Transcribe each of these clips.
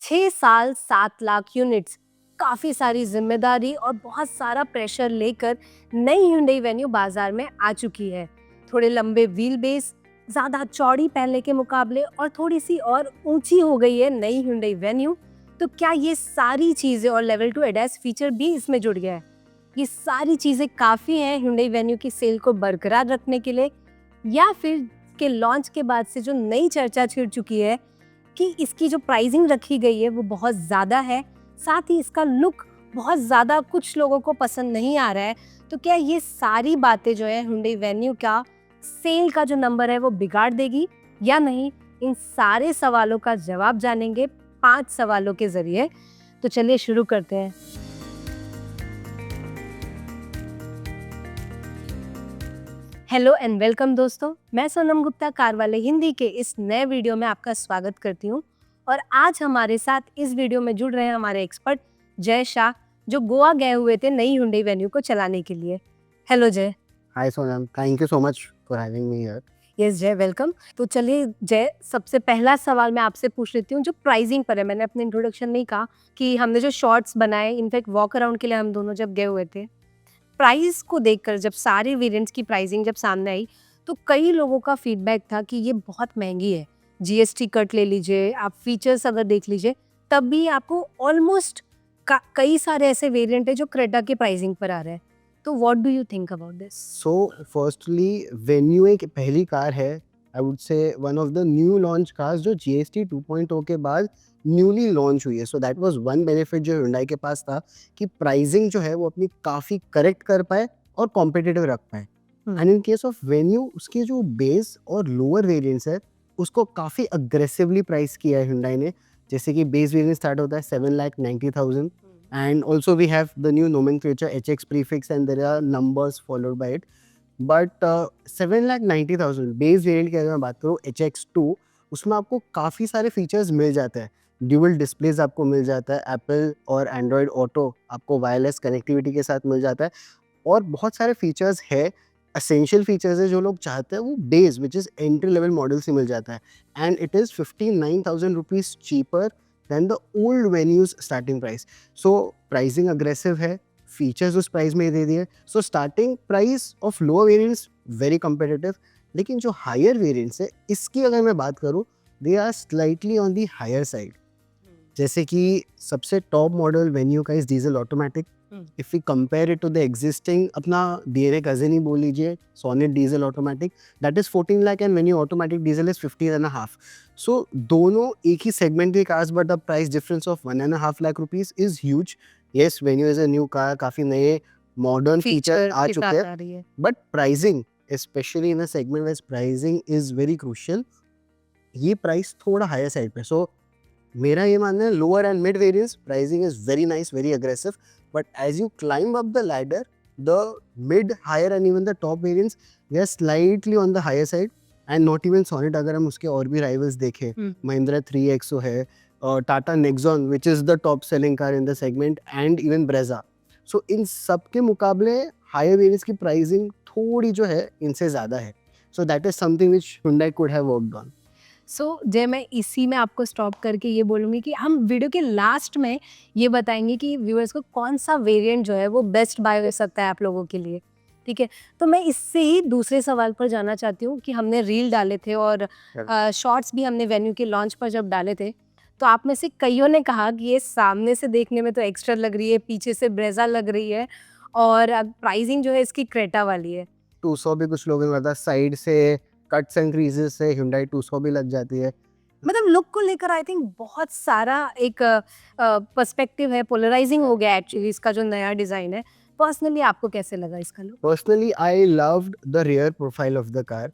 6 साल 7 लाख यूनिट्स, काफ़ी सारी जिम्मेदारी और बहुत सारा प्रेशर लेकर नई Hyundai वेन्यू बाजार में आ चुकी है। थोड़े लंबे व्हील बेस, ज़्यादा चौड़ी पहले के मुकाबले और थोड़ी सी और ऊंची हो गई है नई Hyundai वेन्यू। तो क्या ये सारी चीज़ें और लेवल 2 ADAS फीचर भी इसमें जुड़ गया है? ये सारी चीज़ें काफ़ी हैं Hyundai वेन्यू की सेल को बरकरार रखने के लिए, या फिर के लॉन्च के बाद से जो नई चर्चा छिड़ चुकी है कि इसकी जो प्राइसिंग रखी गई है वो बहुत ज़्यादा है, साथ ही इसका लुक बहुत ज़्यादा कुछ लोगों को पसंद नहीं आ रहा है। तो क्या ये सारी बातें जो है Hyundai वेन्यू का सेल का जो नंबर है वो बिगाड़ देगी या नहीं? इन सारे सवालों का जवाब जानेंगे 5 सवालों के जरिए। तो चलिए शुरू करते हैं। हेलो एंड वेलकम दोस्तों, मैं सोनम गुप्ता कार वाले हिंदी के इस नए वीडियो में आपका स्वागत करती हूँ। और आज हमारे साथ इस वीडियो में जुड़ रहे हैं हमारे एक्सपर्ट जय शाह, जो गोवा गए हुए थे नई Hyundai वेन्यू को चलाने के लिए। हेलो जय। Hi Sonam, thank you so much for having me here. Yes जय, वेलकम। तो चलिए जय, सबसे पहला सवाल मैं आपसे पूछ लेती हूँ जो प्राइसिंग पर है। मैंने अपने इंट्रोडक्शन में ही कहा कि हमने जो शॉर्ट्स बनाए, इनफैक्ट वॉक अराउंड के लिए हम दोनों जब गए हुए थे, प्राइस को देखकर जब सारे वेरिएंट्स की प्राइसिंग जब सामने आई तो कई लोगों का फीडबैक था कि ये बहुत महंगी है। जीएसटी कट ले लीजिए, आप फीचर्स अगर देख लीजिए, तब भी आपको ऑलमोस्ट कई सारे ऐसे वेरिएंट है जो क्रेटा के प्राइसिंग पर आ रहे हैं। तो what do you think about this? So firstly, Venue एक पहली कार है, I would say one of the new launch cars जो GST 2.0 के बाद न्यूली लॉन्च हुई है। So that was one benefit जो Hyundai के पास था कि प्राइसिंग जो है वो अपनी काफ़ी करेक्ट कर पाए और कॉम्पिटिटिव रख पाए। And in case of venue उसके जो बेस और लोअर वेरिएंट्स है उसको काफ़ी अग्रेसिवली प्राइस किया है Hyundai ने। जैसे कि बेस वेरिएंट स्टार्ट होता है 7,90,000 and also we have the new nomenclature HX prefix and there are numbers followed by it. But 7,90,000 base variant की अगर मैं बात करूँ HX2, उसमें आपको काफ़ी सारे फीचर्स मिल जाते हैं। ड्यूअल डिस्प्लेस आपको मिल जाता है, एप्पल और एंड्रॉयड ऑटो आपको वायरलेस कनेक्टिविटी के साथ मिल जाता है और बहुत सारे फीचर्स है, एसेंशियल फीचर्स है जो लोग चाहते हैं वो base which is entry level model से मिल जाता है। And it is 59,000 rupees cheaper than the old venues starting price. So pricing aggressive है, फीचर्स उस प्राइस में दे दिए। So starting price of lower variants very competitive, लेकिन जो हायर वेरिएंट्स है इसकी अगर मैं बात करूँ they are slightly on the higher side. जैसे कि सबसे टॉप मॉडल वेन्यू का is diesel automatic. If we compare it to the existing अपना DNA कजन ही बोल लीजिए Sonet diesel automatic, that is 14 lakh and Venue automatic diesel is 15.5। So दोनों एक ही सेगमेंट के cars but the price difference of 1.5 lakh rupees is huge. Yes, Venue is a new car, काफी नए मॉडर्न फीचर आ चुके हैं, but pricing specially in a segment where pricing is very crucial, ये प्राइस थोड़ा हायर साइड पे। So मेरा ये मानना है lower end mid variants pricing is very nice, very aggressive, but as you climb up the ladder the mid, higher end even the top variants they are slightly on the higher side. And not even Sonet, अगर हम उसके और भी rivals देखें, Mahindra 3XO है, Tata Nexon which is the top selling car in the segment, and even Brezza. So इन सब के मुकाबले हायर वेरिएंट्स की प्राइसिंग थोड़ी जो है इनसे ज़्यादा है। सो that is something which Hyundai could have worked on. जय, मैं इसी में आपको स्टॉप करके ये बोलूँगी कि हम वीडियो के लास्ट में ये बताएंगे कि व्यूअर्स को कौन सा वेरिएंट जो है वो बेस्ट बाय हो सकता है आप लोगों के लिए, ठीक है? तो मैं इससे ही दूसरे सवाल पर जाना चाहती हूँ कि हमने रील डाले थे और शॉर्ट्स भी हमने वेन्यू के लॉन्च पर जब डाले थे, तो आप में से कईयों ने कहा कि ये सामने से देखने में तो एक्स्ट्रा लग रही है, पीछे से ब्रेजा लग रही है और प्राइसिंग जो है इसकी क्रेटा वाली है। 200 भी कुछ लोगों ने बताया, साइड से कट्स एंड क्रीजेस से Hyundai 200 भी लग जाती है। मतलब लुक को लेकर आई थिंक बहुत सारा एक पर्सपेक्टिव है, पोलराइजिंग हो गया एक्चुअली इसका जो नया डिजाइन है। पर्सनली आपको कैसे लगा इसका look? Personally I loved the rear profile of the car.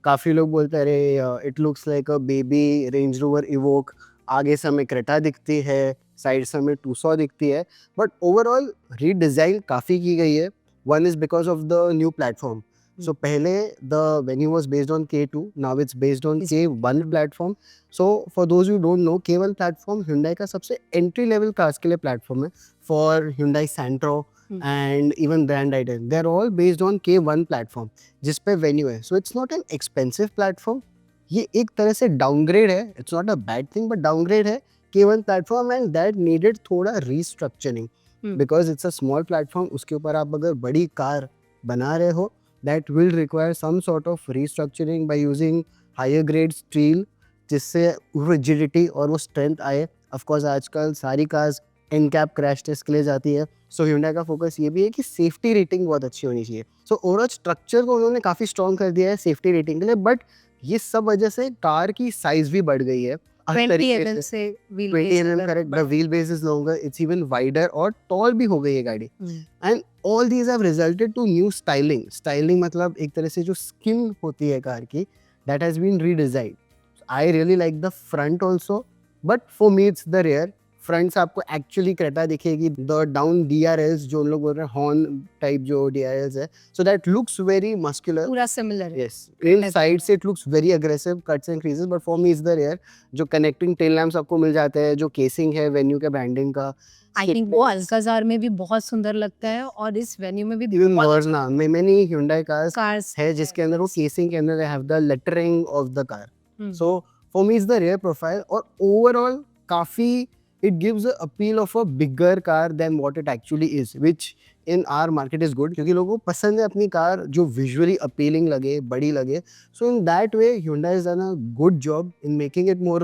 काफी लोग बोलते हैं अरे it looks like a baby range rover evoke, आगे से हमें क्रेटा दिखती है, साइड से हमें 200 दिखती है, बट ओवरऑल रीडिजाइन काफी की गई है। One is because of the new platform. So पहले the venue was based on K2, now it's based on K1 platform. So for those who don't know, K1 platform Hyundai का सबसे entry level cars के लिए platform है for Hyundai Santro and even Grand i10. They're all based on K1 platform जिस पे venue है. So it's not an expensive platform. ये एक तरह से downgrade है. It's not a bad thing but downgrade है K1 platform and that needed थोड़ा restructuring Hmm. Because it's a small platform. उसके ऊपर आप अगर बड़ी कार बना रहे हो that will require some sort of restructuring by using higher grade steel, जिससे रिजिडिटी और वो स्ट्रेंथ आए. ऑफ कोर्स आजकल सारी कार्स एनकैप क्रैश टेस्ट के लिए जाती है. सो Hyundai का फोकस ये भी है कि सेफ्टी रेटिंग बहुत अच्छी होनी चाहिए. सो ओवरऑल स्ट्रक्चर को उन्होंने काफ़ी स्ट्रॉन्ग कर दिया है सेफ्टी रेटिंग के लिए. बट ये सब वजह से कार की साइज भी बढ़ गई है. हर 20 तरीके mm से से wheel 20 base mm अगर correct. The बढ़- wheel base is longer. It's even wider और tall भी हो गई है गाड़ी. Hmm. And all these have resulted to new styling. Styling मतलब एक तरह से जो skin होती है कार की, that has been redesigned. I really like the front also, but for me it's the rear. Front से आपको एक्चुअली क्रेटा दिखेगी. द डाउन DRLs जो उन लोग बोल रहे हैं हॉर्न टाइप जो DRLs है, so that looks very muscular. पूरा सिमिलर है. Yes, in side से it looks very aggressive cuts and creases, but for me is the rear. जो connecting tail lamps आपको मिल जाते हैं, जो casing है वेन्यू के ब्रांडिंग का. आई थिंक वो अल्काजार में भी बहुत सुंदर लगता है और इस वेन्यू में भी Even बहुत Verna, many Hyundai cars cars है जिसके अंदर वो casing के अंदर they have the lettering of the car. So for me it's the rear profile और overall काफी it gives a appeal of a bigger car than what it actually is, which in our market is good क्योंकि लोगों को पसंद है अपनी car जो visually appealing लगे, बड़ी लगे. So in that way Hyundai has done a good job in making it more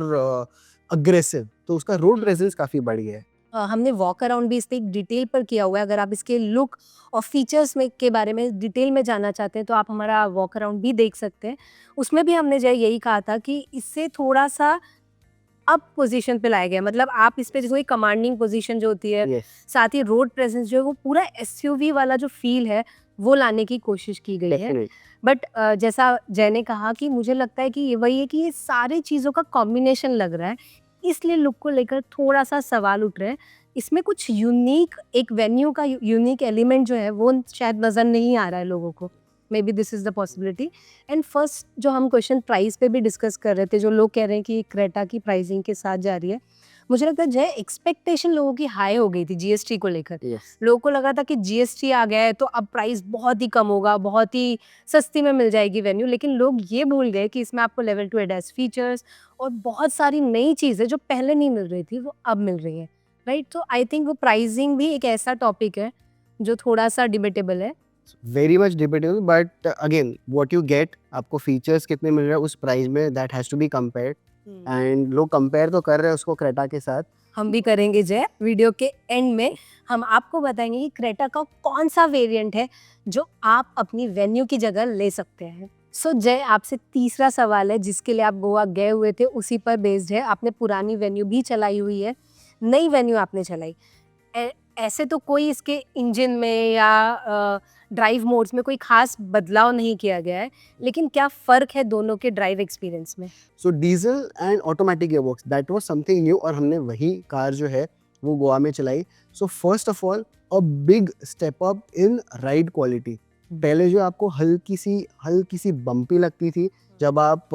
aggressive. तो उसका road presence काफी बढ़ गया है. हमने वॉक अराउंड भी इस पे एक डिटेल पर किया हुआ है. अगर आप इसके लुक और फीचर्स में के बारे में डिटेल में जानना चाहते हैं तो आप हमारा वॉक अराउंड भी देख सकते हैं. उसमें भी हमने जो है यही कहा था कि इससे थोड़ा सा अप पोजीशन पे लाया गया. मतलब आप इस पे जैसे कोई कमांडिंग पोजीशन जो होती है, Yes, साथ ही रोड प्रेजेंस जो है वो पूरा एसयूवी वाला जो फील है वो लाने की कोशिश की गई है. definitely. बट जैसा जय ने कहा कि मुझे लगता है कि ये वही है कि ये सारी चीज़ों का कॉम्बिनेशन लग रहा है, इसलिए लुक को लेकर थोड़ा सा सवाल उठ रहे हैं. इसमें कुछ यूनिक एक वेन्यू का यूनिक एलिमेंट जो है वो शायद नज़र नहीं आ रहा है लोगों को. May be this is the possibility. And first जो हम क्वेश्चन प्राइस पे भी डिस्कस कर रहे थे, जो लोग कह रहे हैं कि क्रेटा की प्राइसिंग के साथ जा रही है, मुझे लगता है जय एक्सपेक्टेशन लोगों की हाई हो गई थी जीएसटी को लेकर. Yes. लोगों को लगा था कि जीएसटी आ गया है तो अब प्राइस बहुत ही कम होगा, बहुत ही सस्ती में मिल जाएगी वेन्यू. लेकिन लोग ये भूल गए कि इसमें आपको लेवल 2 एडएस फीचर्स और बहुत सारी नई चीज़ें जो पहले नहीं मिल रही थी वो अब मिल रही हैं. राइट. तो आई थिंक वो प्राइसिंग भी एक ऐसा टॉपिक है जो थोड़ा सा डिबेटेबल है. Very much debatable, but again what you get आपको फीचर्स कितने मिल रहे हैं उस प्राइस में that has to be compared. And लोग कंपेयर तो कर रहे हैं उसको क्रेटा के साथ. हम भी करेंगे जय. वीडियो के एंड में हम आपको बताएंगे कि क्रेटा का कौन सा वेरिएंट है जो आप अपनी वेन्यू की जगह ले सकते हैं. सो जय, आपसे तीसरा सवाल है जिसके लिए आप गोवा गए हुए थे, उसी पर बेस्ड है. आपने पुरानी वेन्यू भी चलाई हुई है, नई वेन्यू आपने चलाई. ऐसे तो कोई इसके इंजन में या ड्राइव मोड्स में कोई खास बदलाव नहीं किया गया है, लेकिन क्या फ़र्क है दोनों के ड्राइव एक्सपीरियंस में? So diesel and automatic gearbox that was something new और हमने वही कार जो है वो गोवा में चलाई. So first of all a big step up in ride quality. पहले जो आपको हल्की सी बम्पी लगती थी जब आप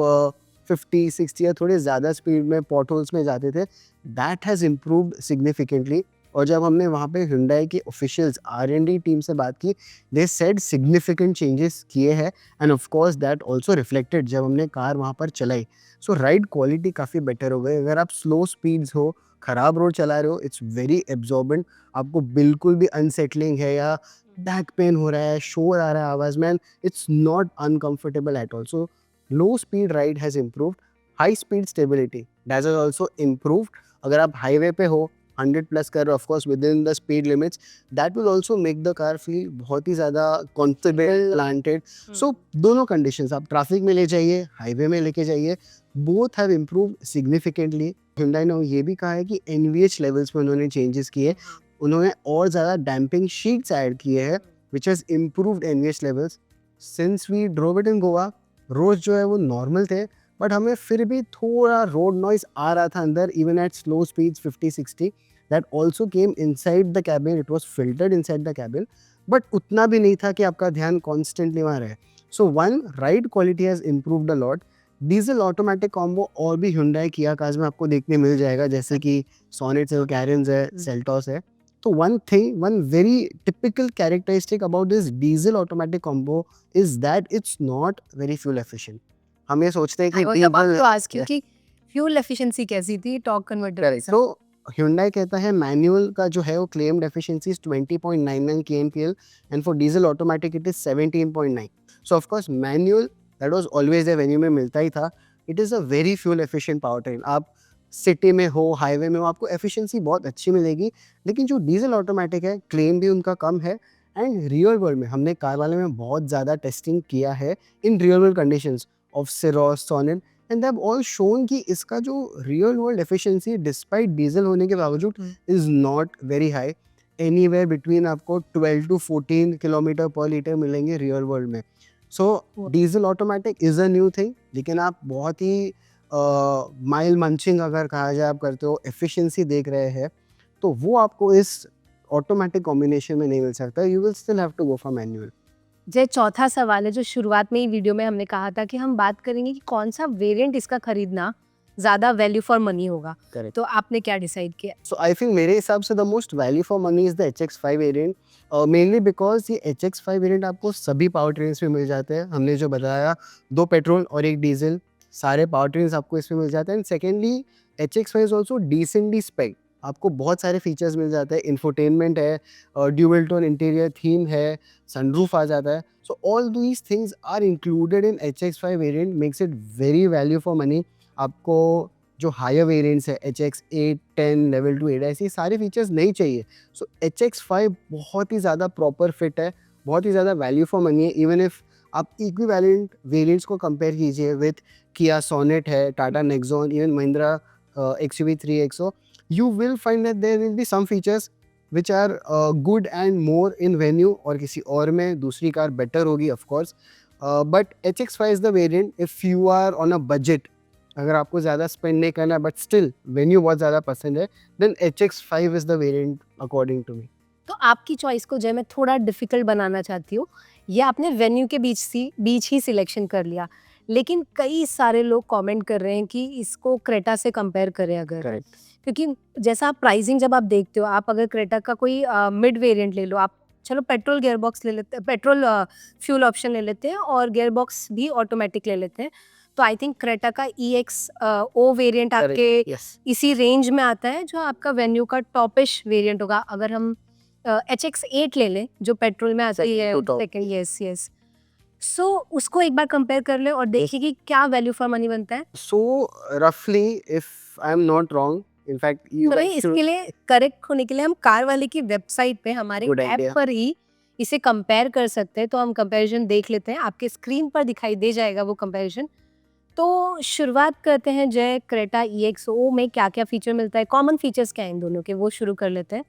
50-60 या थोड़े ज़्यादा स्पीड में पॉट होल्स में जाते थे, दैट हैज़ इम्प्रूव्ड सिग्निफिकेंटली. और जब हमने वहाँ पे Hyundai के ऑफिशियल्स R&D टीम से बात की, दे सेड सिग्निफिकेंट चेंजेस किए हैं end of course that also reflected जब हमने कार वहाँ पर चलाई. सो राइड क्वालिटी काफ़ी बेटर हो गई. अगर आप स्लो स्पीड्स हो, ख़राब रोड चला रहे हो, इट्स वेरी एब्जॉर्बेंट. आपको बिल्कुल भी अनसेटलिंग है या बैक पेन हो रहा है, शोर आ रहा है आवाज़ में, it's not uncomfortable at all. So low speed ride has improved. High speed stability that has also improved. अगर आप हाईवे पे हो 100 प्लस कर रहे हो, of course with in the speed limits, that will also make the car feel बहुत ही ज़्यादा कॉन्फिडेंट, प्लांटेड. सो दोनों कंडीशंस आप ट्रैफिक में ले जाइए, हाईवे में लेके जाइए, both have improved significantly. Hyundai ने ये भी कहा है कि NVH लेवल्स में उन्होंने चेंजेस किए. उन्होंने और ज़्यादा डैम्पिंग शीट्स ऐड किए हैं which has improved NVH levels. Since we drove it in Goa, roads जो है वो नॉर्मल थे, बट हमें फिर भी थोड़ा रोड नॉइज आ रहा था अंदर even at slow speeds 50-60. That also came inside the cabin. It was filtered inside the cabin, but उतना भी नहीं था कि आपका ध्यान कॉन्स्टेंटली वहाँ रहे. So one, ride quality has improved a lot. Diesel automatic combo और भी Hyundai किया कार्स में आपको देखने मिल जाएगा, जैसे कि सोनेट्स है, कैरियंस है, सेल्टॉस है. तो one very typical characteristic about this diesel automatic combo is that it's not very fuel efficient. हम ये सोचते हैं कि तो आज क्योंकि फ्यूल एफिशिएंसी कैसी थी टॉर्क कन्वर्टर के साथ? तो Hyundai कहता है मैनुअल का जो है वो claimed efficiency is 20.99 kmpl and for diesel automatic it is 17.9. So of course manual that was always there, Venue में मिलता ही था. It is a very fuel efficient power train. आप सिटी में हो, हाईवे में हो, आपको एफिशिएंसी बहुत अच्छी मिलेगी. लेकिन जो डीजल ऑटोमेटिक है क्लेम भी उनका कम है. एंड रियल वर्ल्ड में हमने कार वाले में बहुत ज़्यादा टेस्टिंग किया है in real world conditions of Syros, Sonet, and they have all shown कि इसका जो real world efficiency despite diesel होने के बावजूद is not very high. Anywhere between आपको 12 to 14 किलोमीटर पर लीटर मिलेंगे रियल वर्ल्ड में. So diesel automatic is a new thing. लेकिन आप बहुत ही माइल मंचिंग अगर कहा जाए आप करते हो, एफिशिएंसी देख रहे हैं, तो वो आपको इस ऑटोमेटिक कॉम्बिनेशन में नहीं मिल सकता. You will still have to go for manual. Jay चौथा सवाल है जो शुरुआत में ही वीडियो में हमने कहा था कि हम बात करेंगे कि कौन सा वेरिएंट इसका खरीदना ज्यादा वैल्यू फॉर मनी होगा. Correct. तो आपने क्या डिसाइड किया? सो आई थिंक मेरे हिसाब से the most value for money is the HX5 variant. Mainly because ये HX5 वेरिएंट आपको सभी पावर ट्रेन्स में मिल जाते हैं. हमने जो बताया 2 पेट्रोल और 1 डीजल, सारे पावर ट्रेन्स आपको इसमें मिल जाते हैं. And secondly HX5 is also decently specced. आपको बहुत सारे फीचर्स मिल जाते हैं. इंफोटेनमेंट है, ड्यूअल टोन इंटीरियर थीम है, सनरूफ आ जाता है. So all these things are included in HX5 variant, makes it very value for money. आपको जो हायर वेरिएंट्स है HX8, 10, लेवल 2 ADAS, ऐसे सारे फीचर्स नहीं चाहिए. सो HX5 बहुत ही ज़्यादा प्रॉपर फिट है, बहुत ही ज़्यादा वैल्यू फॉर मनी है. इवन इफ आप इक्विवेलेंट वेरिएंट्स को कंपेयर कीजिए विथ किया सोनेट है, Tata Nexon, even Mahindra XUV 3XO, you will find that there will be some features which are good and more in Venue, और किसी और में दूसरी कार बेटर होगी of course. But HX5 is the variant if you are on a budget. अगर आपको ज़्यादा spend नहीं करना है बट स्टिल वेन्यू बहुत ज़्यादा पसंद है, then HX5 is the variant according to me. तो आपकी चॉइस को जो मैं थोड़ा डिफिकल्ट बनाना चाहती हूँ, ये आपने वेन्यू के बीच ही सिलेक्शन कर लिया, लेकिन कई सारे लोग कमेंट कर रहे हैं कि इसको क्रेटा से कंपेयर करें अगर. करेक्ट. क्योंकि जैसा आप प्राइसिंग जब आप देखते हो, आप अगर क्रेटा का कोई मिड वेरिएंट ले लो, आप चलो पेट्रोल गियर बॉक्स ले लेते हैं, पेट्रोल फ्यूल ऑप्शन ले लेते हैं और गियर बॉक्स भी ऑटोमेटिक ले लेते हैं, तो आई थिंक क्रेटा का EX वेरिएंट आपके यस. इसी रेंज में आता है जो आपका वेन्यू का टॉपिश वेरिएंट होगा. अगर हम HX8 ले लें जो पेट्रोल में आती है, Second to top. Second, yes. So उसको एक बार कंपेयर कर ले और देखिए कि क्या वैल्यू फॉर मनी बनता है. So roughly, if I'm not wrong, in fact, you तो भाई guys should. इसके लिए करेक्ट होने के लिए हम कार वाले की वेबसाइट पे हमारे Good ऐप idea. पर ही इसे कंपेयर कर सकते हैं. तो हम कंपैरिजन देख लेते हैं, आपके स्क्रीन पर दिखाई दे जाएगा वो कंपैरिजन. तो शुरुआत करते हैं जय, क्रेटा EXO में क्या क्या फीचर मिलता है, कॉमन फीचर्स क्या हैं इन दोनों के, वो शुरू कर लेते हैं.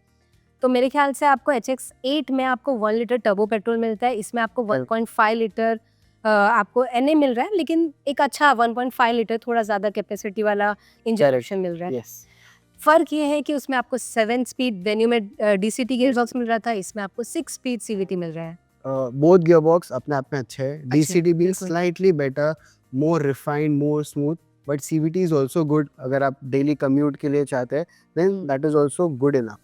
तो मेरे ख्याल से आपको HX8 में आपको 1 लीटर टर्बो पेट्रोल मिलता है, इसमें आपको 1.5 लीटर आपको NA मिल रहा है, लेकिन एक अच्छा 1.5 लीटर थोड़ा ज़्यादा कैपेसिटी वाला इंजेक्शन मिल रहा है. Yes. फ़र्क ये है कि उसमें आपको 7 स्पीड, वेन्यू में DCT गियर बॉक्स मिल रहा था, इसमें आपको 6 स्पीड CVT मिल रहा है. Both gearbox अपने आप में अच्छे हैं. DCT भी बिल्कुल. slightly better, more refined, more smooth. But CVT is also good. अगर आप daily commute के लिए चाहते हैं, then that is also good enough.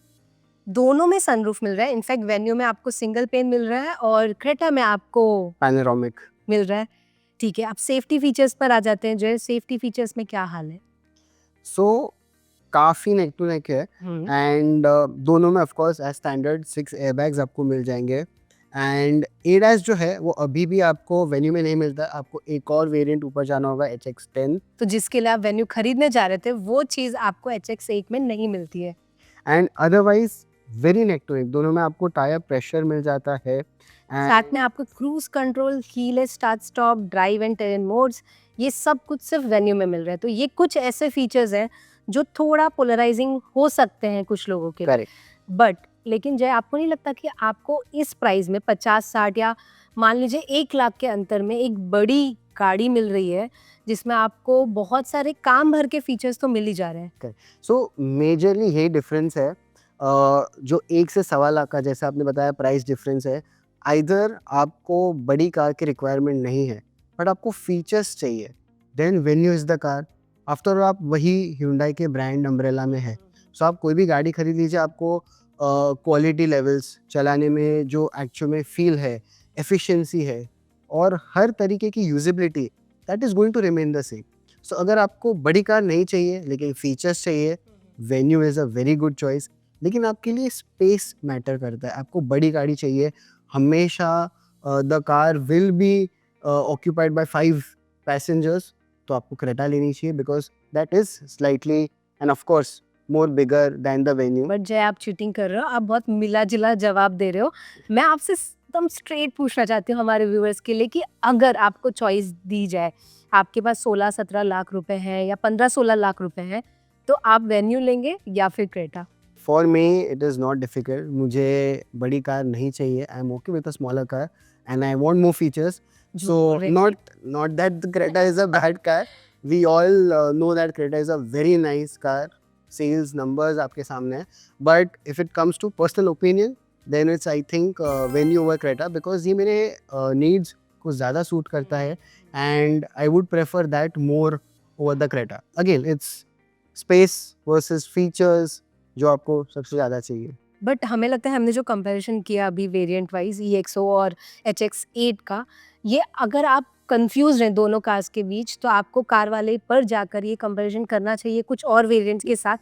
दोनों में सनरूफ मिल रहा है. इनफैक्ट वेन्यू में आपको सिंगल पेन मिल रहा है और क्रेटा में आपको Panoramic. मिल रहा है. ठीक है, अब सेफ्टी फीचर्स पर आ जाते हैं. जो सेफ्टी फीचर्स में क्या हाल है? So काफ़ी नेक टू नेक है. एंड दोनों में of course as standard 6 airbags आपको मिल जाएंगे. एंड ADAS जो है वो अभी भी आपको वेन्यू में नहीं मिलता. आपको एक और वेरिएंट ऊपर जाना होगा, HX10. तो जिसके लिए आप वेन्यू खरीदने जा रहे थे, वो चीज़ आपको HX8 में नहीं मिलती है. And otherwise very neck to neck. दोनों में आपको टायर प्रेशर मिल जाता है. साथ में आपको cruise control, keyless start stop, drive and terrain modes, ये सब कुछ सिर्फ वेन्यू में मिल रहा है. तो ये कुछ ऐसे फीचर्स हैं जो थोड़ा पोलराइजिंग हो सकते हैं कुछ लोगों के लिए. करेक्ट. बट लेकिन जय, आपको नहीं लगता कि आपको इस प्राइस में 50-60 या मान लीजिए 1 लाख के अंतर में एक बड़ी गाड़ी मिल रही है जिसमें आपको बहुत सारे काम भर के फीचर्स तो मिल ही जा रहे हैं. सो मेजरली यही डिफरेंस है. जो 1 से सवा लाख का जैसे आपने बताया प्राइस डिफरेंस है. आइदर आपको बड़ी कार की रिक्वायरमेंट नहीं है बट आपको फीचर्स चाहिए, then Venue is the car. After all आप वही Hyundai के ब्रांड अम्ब्रेला में है. सो आप कोई भी गाड़ी खरीद लीजिए, आपको क्वालिटी लेवल्स, चलाने में जो एक्चुअल में फील है, एफिशिएंसी है और हर तरीके की usability, that is going to remain the same. So अगर आपको बड़ी कार नहीं चाहिए लेकिन फीचर्स चाहिए, Venue is a very good choice. लेकिन आपके लिए स्पेस मैटर करता है, आपको बड़ी गाड़ी चाहिए हमेशा, the car will be occupied by 5 passengers, तो आपको क्रेटा लेनी चाहिए because that is slightly end of course more bigger than the venue. But जय, आप चीटिंग कर रहे हो, आप बहुत मिला-जुला जवाब दे रहे हो। मैं आपसे एकदम स्ट्रेट पूछना चाहती हूँ हमारे व्यूअर्स के लिए कि अगर आपको चॉइस दी जाए, आपके पास 16-17 लाख रुपए हैं या 15-16 लाख रुपए हैं, तो आप वेन्यू लेंगे या फिर Creta? For me it is not difficult, मुझे बड़ी कार नहीं चाहिए, I am okay with a smaller car and I want more features. झूठ So बोल रहे हैं। not that the Creta is a bad car. We all know that Creta is a very nice car. Sales numbers आपके सामने हैं. But if it comes to personal opinion, then it's I think Venue over Creta because ये मेरे needs को ज़्यादा suit करता है and I would prefer that more over the Creta. Again, it's space versus features जो आपको सबसे ज़्यादा चाहिए. बट हमें लगता है हमने जो कंपैरिजन किया अभी वेरिएंट वाइज EXO और HX8 का, ये अगर आप कंफ्यूज हैं दोनों कार्स के बीच, तो आपको कार वाले पर जाकर ये कंपैरिजन करना चाहिए कुछ और वेरिएंट्स के साथ।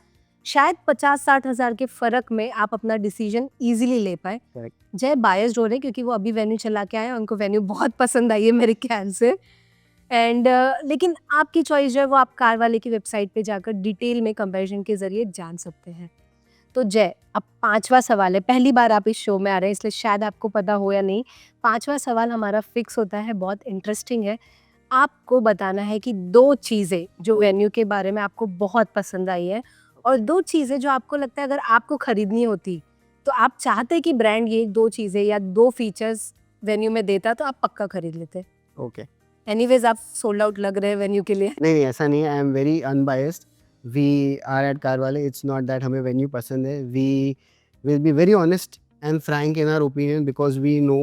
शायद 50-60 हज़ार के फ़र्क में आप अपना डिसीजन ईजिली ले पाएँ। Correct. जय बायस्ड हो रहे हैं क्योंकि वो अभी वेन्यू चला के आए हैं, उनको वेन्यू बहुत पसंद आई है मेरे ख्याल से। एंड लेकिन आपकी चॉइस जो है वो आप कार वाले की वेबसाइट पे जाकर डिटेल में कंपैरिजन के ज़रिए जान सकते हैं। तो जय, अब 5वां सवाल है, पहली बार आप इस शो में आ रहे हैं इसलिए शायद आपको पता हो या नहीं। 5वां सवाल हमारा फिक्स होता है, बहुत इंटरेस्टिंग है। आपको बताना है कि 2 चीज़ें जो वेन्यू के बारे में आपको बहुत पसंद आई है और 2 चीज़ें जो आपको लगता है अगर आपको खरीदनी होती, तो आप चाहते कि ब्रांड ये 2 चीज़ें या 2 फीचर्स वेन्यू में देता तो आप पक्का खरीद लेते। Okay. एनीवेज़ आप सोल्ड आउट लग रहे हैं वेन्यू के लिए। नहीं ऐसा नहीं है, I am very unbiased. We are at car वाले, इट्स नॉट दैट हमें वेन्यू पसंद है, we will be very honest and frank in our opinion because we know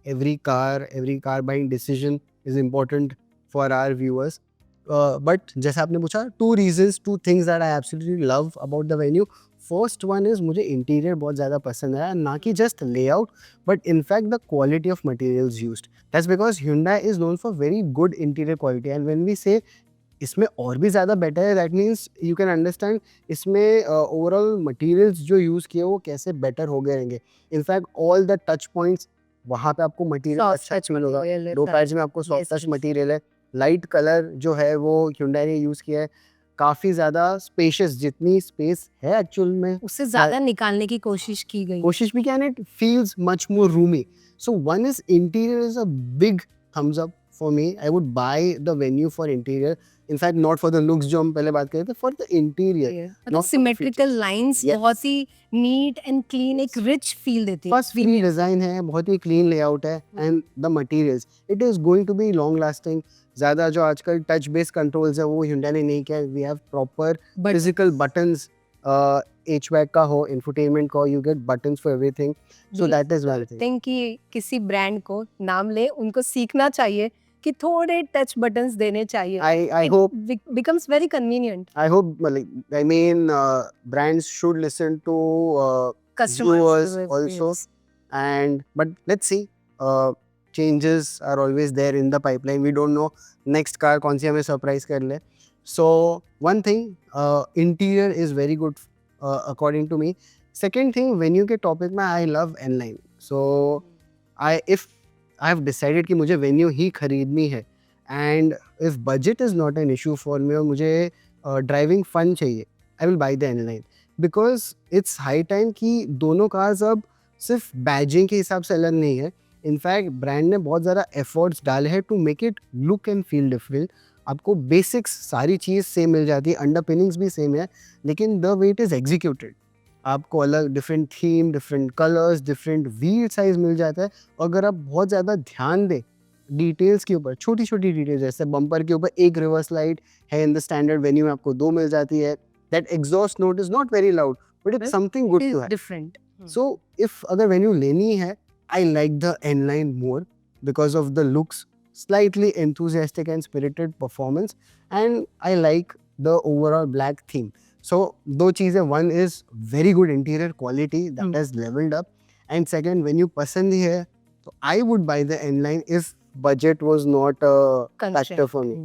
every car buying decision is important for our viewers. But जैसा आपने पूछा, 2 things that I absolutely love about the Venue. First one is मुझे interior बहुत ज़्यादा पसंद आया, ना कि just layout but in fact the quality of materials used. That's because Hyundai is known for very good interior quality and when we say इसमें और भी ज़्यादा बेटर है, that means you can understand इसमें ओवरऑल मटेरियल्स जो use किए वो कैसे बेटर हो गए रहेंगे। In fact all the touch points वहाँ पे आपको मटेरियल Soft अच्छा touch मिलेगा। material है, दो right. पैच में आपको soft Yes, touch yes. Material है, लाइट कलर जो है वो Hyundai ने यूज़ किया है, काफ़ी ज़्यादा स्पेशियस, जितनी स्पेस है एक्चुअल में उससे ज़्यादा निकालने की कोशिश की गई। कोशिश भी किया, and it feels much more Rumi. So one is interior is a big thumbs up for me. I would by the venue for interior, in fact not for the looks जो हम पहले बात कर रहे थे, फॉर द इंटीरियर। मतलब symmetrical lines Yes. बहुत ही neat and clean, एक रिच फील देती है। फर्स्ट फ्री डिज़ाइन है, बहुत ही क्लीन लेआउट है, and the materials it is going to be long lasting. ज़्यादा जो आजकल टच बेस्ड कंट्रोल्स है वो Hyundai ने नहीं किया। We have proper physical buttons, HVAC का हो, इंफोटेनमेंट का हो, you get buttons for everything, so that is one thing. Think कि किसी ब्रांड को नाम ले, उनको सीखना चाहिए कि थोड़े टच बटन्स देने चाहिए। I hope becomes very convenient. I hope, like, I mean, brands should listen to viewers also, and but let's see. Changes are always there in the pipeline. We don't know next car कौन सी हमें surprise कर ले. So one thing, interior is very good according to me. Second thing, venue के topic में I love N-Line. So if I have decided कि मुझे venue ही खरीदनी है, and if budget is not an issue for me और मुझे driving fun चाहिए, I will by the N-Line because it's high time कि दोनों कार्स अब सिर्फ बैजिंग के हिसाब से अलग नहीं है। इनफैक्ट ब्रांड ने बहुत ज़्यादा एफर्ट्स डाले हैं to make it look and feel different. आपको बेसिक्स सारी चीज़ सेम मिल जाती है, अंडर पिनिंग्स भी सेम है, लेकिन the way it is executed आपको अलग different theme, different colours, different wheel size मिल जाता है। अगर आप बहुत ज़्यादा ध्यान दें डिटेल्स के ऊपर, छोटी छोटी डिटेल्स, जैसे बम्पर के ऊपर एक रिवर्स लाइट है, इन द स्टैंडर्ड वेन्यू में आपको 2 मिल जाती है। That exhaust note is not very loud but it's something good to have. Different. So if अगर वेन्यू लेनी है, I like the N-Line more because of the looks, slightly enthusiastic and spirited performance, and I like the overall black theme. So दो चीज़ें, one is very good interior quality that has leveled up, and second, when you पसंद ही है तो I would buy the N-Line if budget was not a factor for me.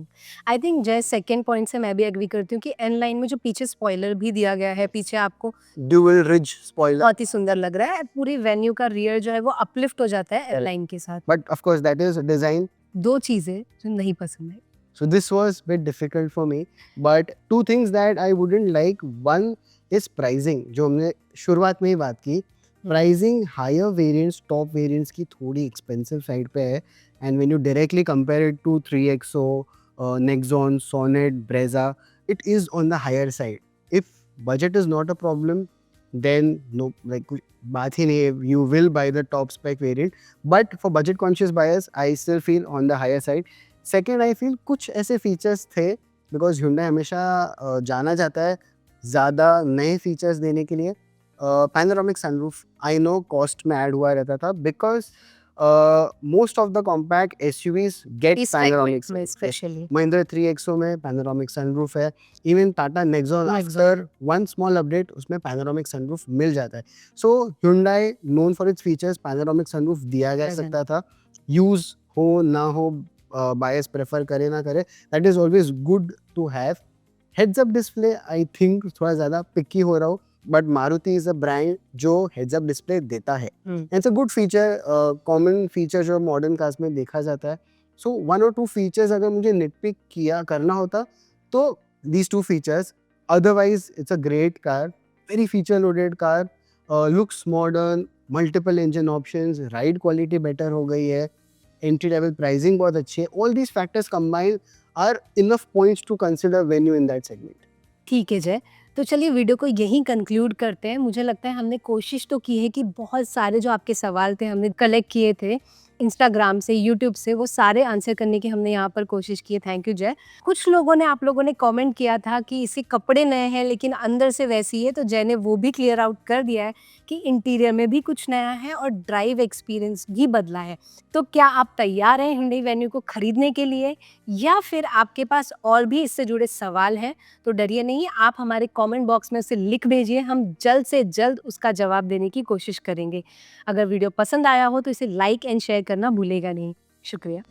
I think जय second point से मैं भी agree करती हूँ कि एन लाइन में जो पीछे स्पॉइलर भी दिया गया है, पीछे आपको Dual ridge spoiler, बहुत ही सुंदर लग रहा है, पूरी वेन्यू का रियर जो है वो अपलिफ्ट हो जाता है एन लाइन के साथ। but of course that is design. दो चीजें जो नहीं पसंद है। So this was a bit difficult for me, but two things that I wouldn't like. One is pricing, जो हमने शुरुआत में ही बात की. Pricing higher variants, top variants की थोड़ी expensive side पे है, and when you directly compare it to 3XO, Nexon, Sonet, Brezza, it is on the higher side. If budget is not a problem, then no, like बात ही नहीं है, you will buy the top spec variant. But for budget conscious buyers, I still feel on the higher side. Second I feel कुछ ऐसे features थे, because Hyundai हमेशा जाना जाता है ज़्यादा नए फीचर्स देने के लिए. Panoramic sunroof I know cost में ऐड हुआ रहता था, because most of the compact SUVs get panoramic. Specially Mahindra 3XO में पैनोरामिक सनरूफ है. Even Tata Nexon after one small update उसमें पैनोरामिक सनरूफ मिल जाता है. So Hyundai known for its features, panoramic sunroof दिया जा सकता था. यूज हो ना हो, बायर्स प्रेफर करे ना करे, that is always good to have. Heads up display I think थोड़ा ज़्यादा पिकी हो रहा हो, but Maruti is a brand जो हेड्स अप डिस्प्ले देता है. It's a good feature, common feature जो मॉडर्न कार्स में देखा जाता है. सो वन और टू फीचर्स अगर मुझे निटपिक किया करना होता तो these two features. Otherwise it's a great car, very feature loaded car, looks modern, multiple engine options, ride quality better हो गई है, एंट्री लेवल प्राइसिंग बहुत अच्छी है. All these factors combined are enough points to consider when you in that segment. ठीक है जय, तो चलिए वीडियो को यहीं कंक्लूड करते हैं. मुझे लगता है हमने कोशिश तो की है कि बहुत सारे जो आपके सवाल थे हमने कलेक्ट किए थे इंस्टाग्राम से, यूट्यूब से, वो सारे आंसर करने की हमने यहाँ पर कोशिश की है. थैंक यू जय. कुछ लोगों ने, आप लोगों ने कमेंट किया था कि इसके कपड़े नए हैं लेकिन अंदर से वैसी है, तो जय ने वो भी क्लियर आउट कर दिया है कि इंटीरियर में भी कुछ नया है और ड्राइव एक्सपीरियंस भी बदला है. तो क्या आप तैयार हैं Hyundai Venue को खरीदने के लिए, या फिर आपके पास और भी इससे जुड़े सवाल हैं? तो डरिए नहीं, आप हमारे कमेंट बॉक्स में उसे लिख भेजिए, हम जल्द से जल्द उसका जवाब देने की कोशिश करेंगे. अगर वीडियो पसंद आया हो तो इसे लाइक एंड शेयर करना भूलेगा नहीं. शुक्रिया.